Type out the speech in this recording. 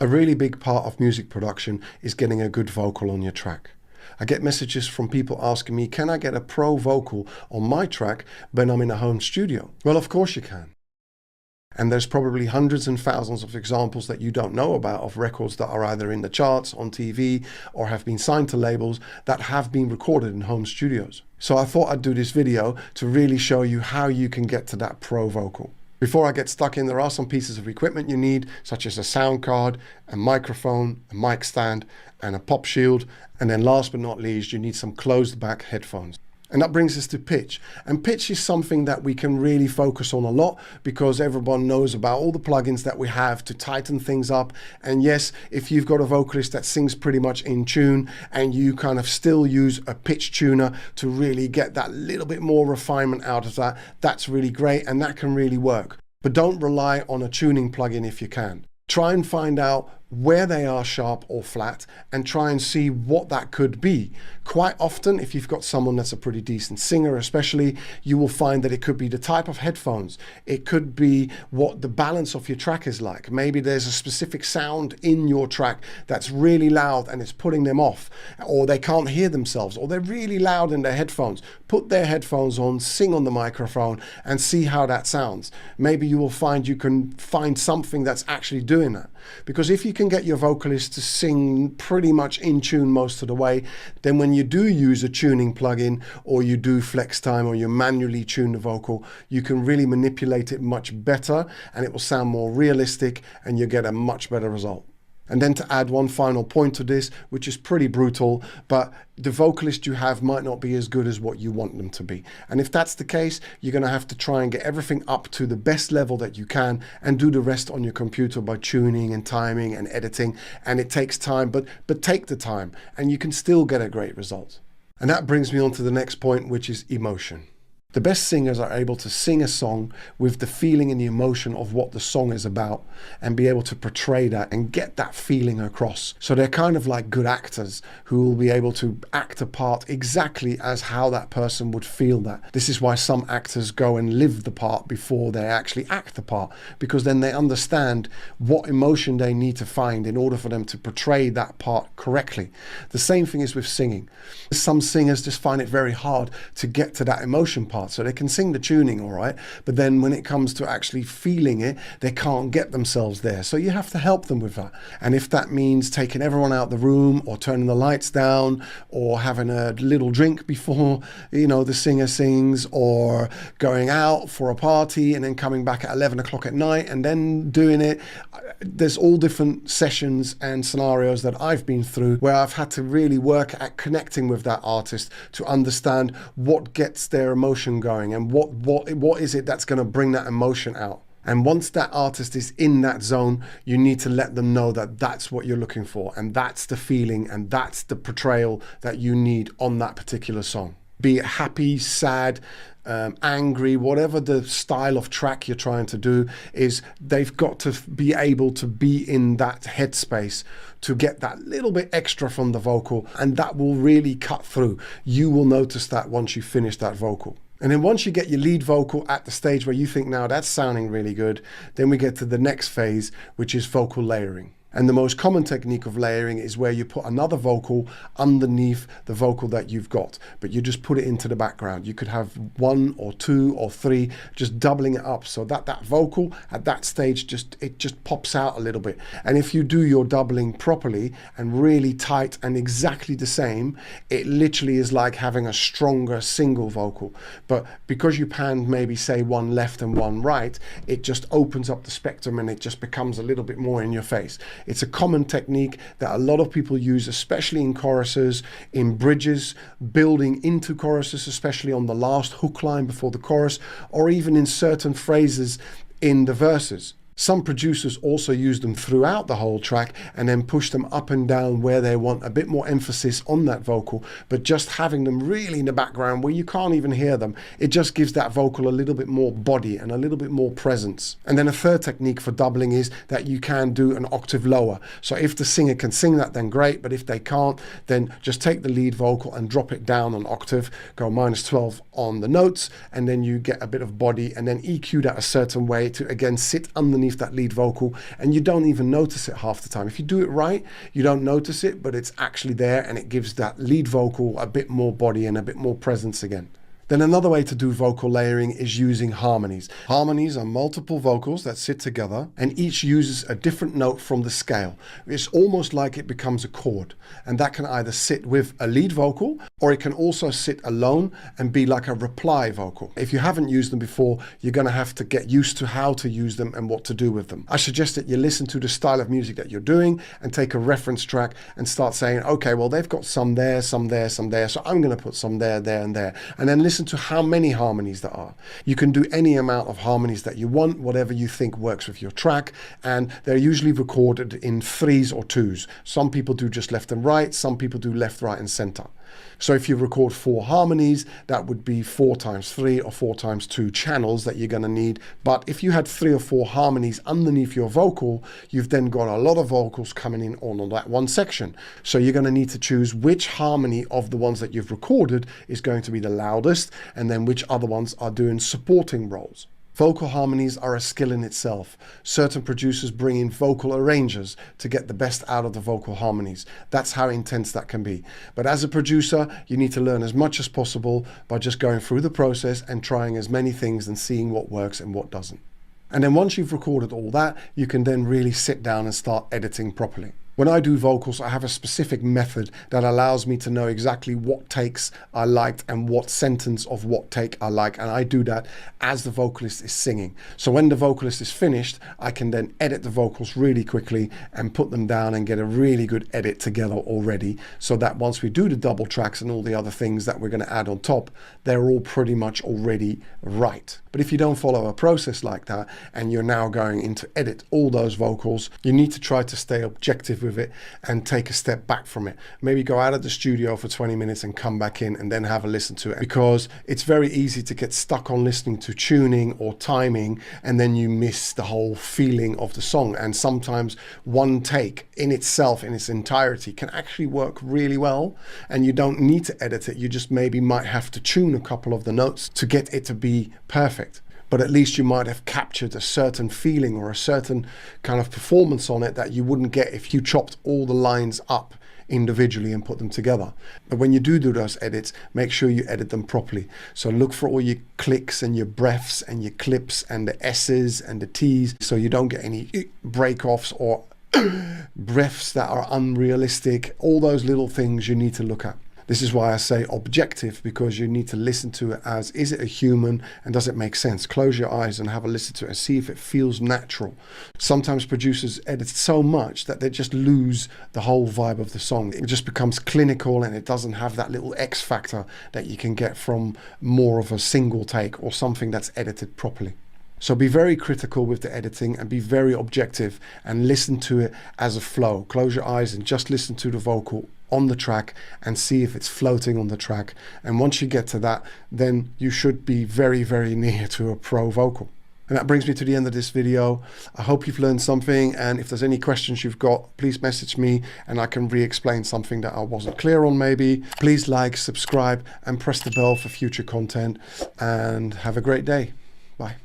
A really big part of music production is getting a good vocal on your track. I get messages from people asking me, can I get a pro vocal on my track when I'm in a home studio? Well, of course you can. And there's probably hundreds and thousands of examples that you don't know about of records that are either in the charts, on TV, or have been signed to labels that have been recorded in home studios. So I thought I'd do this video to really show you how you can get to that pro vocal. Before I get stuck in, there are some pieces of equipment you need, such as a sound card, a microphone, a mic stand, and a pop shield. And then last but not least, you need some closed back headphones. And that brings us to pitch. And pitch is something that we can really focus on a lot because everyone knows about all the plugins that we have to tighten things up. And yes, if you've got a vocalist that sings pretty much in tune and you kind of still use a pitch tuner to really get that little bit more refinement out of that, that's really great and that can really work. But don't rely on a tuning plugin if you can. Try and find out where they are sharp or flat and try and see what that could be. Quite often, if you've got someone that's a pretty decent singer especially, you will find that it could be the type of headphones. It could be what the balance of your track is like. Maybe there's a specific sound in your track that's really loud and it's putting them off, or they can't hear themselves, or they're really loud in their headphones. Put their headphones on, sing on the microphone and see how that sounds. Maybe you will find you can find something that's actually doing that. Because if you can get your vocalist to sing pretty much in tune most of the way, then when you do use a tuning plugin or you do flex time or you manually tune the vocal, you can really manipulate it much better and it will sound more realistic and you get a much better result. And then to add one final point to this, which is pretty brutal, but the vocalist you have might not be as good as what you want them to be. And if that's the case, you're going to have to try and get everything up to the best level that you can and do the rest on your computer by tuning and timing and editing. And it takes time, but take the time and you can still get a great result. And that brings me on to the next point, which is emotion. The best singers are able to sing a song with the feeling and the emotion of what the song is about and be able to portray that and get that feeling across. So they're kind of like good actors who will be able to act a part exactly as how that person would feel that. This is why some actors go and live the part before they actually act the part, because then they understand what emotion they need to find in order for them to portray that part correctly. The same thing is with singing. Some singers just find it very hard to get to that emotion part. So they can sing the tuning all right, but then when it comes to actually feeling it, they can't get themselves there. So you have to help them with that. And if that means taking everyone out the room or turning the lights down or having a little drink before, the singer sings, or going out for a party and then coming back at 11 o'clock at night and then doing it. There's all different sessions and scenarios that I've been through where I've had to really work at connecting with that artist to understand what gets their emotion going and what is it that's going to bring that emotion out. And once that artist is in that zone, you need to let them know that that's what you're looking for and that's the feeling and that's the portrayal that you need on that particular song. Be it happy, sad, angry, whatever the style of track you're trying to do is, they've got to be able to be in that headspace to get that little bit extra from the vocal, and that will really cut through. You will notice that once you finish that vocal. And then once you get your lead vocal at the stage where you think, now that's sounding really good, then we get to the next phase, which is vocal layering. And the most common technique of layering is where you put another vocal underneath the vocal that you've got, but you just put it into the background. You could have 1 or 2 or 3, just doubling it up so that that vocal at that stage just pops out a little bit. And if you do your doubling properly and really tight and exactly the same, it literally is like having a stronger single vocal. But because you panned maybe say one left and one right, it just opens up the spectrum and it just becomes a little bit more in your face. It's a common technique that a lot of people use, especially in choruses, in bridges, building into choruses, especially on the last hook line before the chorus, or even in certain phrases in the verses. Some producers also use them throughout the whole track and then push them up and down where they want a bit more emphasis on that vocal, but just having them really in the background where you can't even hear them, it just gives that vocal a little bit more body and a little bit more presence. And then a third technique for doubling is that you can do an octave lower. So if the singer can sing that, then great, but if they can't, then just take the lead vocal and drop it down an octave, go -12 on the notes, and then you get a bit of body, and then EQ that a certain way to again sit underneath underneath that lead vocal, and you don't even notice it half the time. If you do it right, you don't notice it, but it's actually there, and it gives that lead vocal a bit more body and a bit more presence again. Then another way to do vocal layering is using harmonies. Harmonies are multiple vocals that sit together and each uses a different note from the scale. It's almost like it becomes a chord, and that can either sit with a lead vocal or it can also sit alone and be like a reply vocal. If you haven't used them before, you're going to have to get used to how to use them and what to do with them. I suggest that you listen to the style of music that you're doing and take a reference track and start saying, okay, well, they've got some there, some there, some there, so I'm going to put some there, there, and there. And then listen to how many harmonies there are. You can do any amount of harmonies that you want, whatever you think works with your track, and they're usually recorded in 3s or 2s. Some people do just left and right, some people do left, right, and center. So if you record 4 harmonies, that would be 4 times 3 or 4 times 2 channels that you're going to need. But if you had 3 or 4 harmonies underneath your vocal, you've then got a lot of vocals coming in on that one section. So you're going to need to choose which harmony of the ones that you've recorded is going to be the loudest, and then which other ones are doing supporting roles. Vocal harmonies are a skill in itself. Certain producers bring in vocal arrangers to get the best out of the vocal harmonies. That's how intense that can be. But as a producer, you need to learn as much as possible by just going through the process and trying as many things and seeing what works and what doesn't. And then once you've recorded all that, you can then really sit down and start editing properly. When I do vocals, I have a specific method that allows me to know exactly what takes I liked and what sentence of what take I like. And I do that as the vocalist is singing. So when the vocalist is finished, I can then edit the vocals really quickly and put them down and get a really good edit together already. So that once we do the double tracks and all the other things that we're going to add on top, they're all pretty much already right. But if you don't follow a process like that and you're now going in to edit all those vocals, you need to try to stay objective with it and take a step back from it. Maybe go out of the studio for 20 minutes and come back in and then have a listen to it, because it's very easy to get stuck on listening to tuning or timing and then you miss the whole feeling of the song. And sometimes one take in itself, in its entirety, can actually work really well, and you don't need to edit it. You just maybe might have to tune a couple of the notes to get it to be perfect. But at least you might have captured a certain feeling or a certain kind of performance on it that you wouldn't get if you chopped all the lines up individually and put them together. But when you do those edits, make sure you edit them properly. So look for all your clicks and your breaths and your clips and the S's and the T's, so you don't get any break-offs or breaths that are unrealistic. All those little things you need to look at. This is why I say objective, because you need to listen to it as, is it a human and does it make sense? Close your eyes and have a listen to it and see if it feels natural. Sometimes producers edit so much that they just lose the whole vibe of the song. It just becomes clinical and it doesn't have that little X factor that you can get from more of a single take or something that's edited properly. So be very critical with the editing and be very objective and listen to it as a flow. Close your eyes and just listen to the vocal on the track and see if it's floating on the track. And once you get to that, then you should be very, very near to a pro vocal. And that brings me to the end of this video. I hope you've learned something, and if there's any questions you've got, please message me and I can re-explain something that I wasn't clear on maybe. Please like, subscribe, and press the bell for future content, and have a great day. Bye.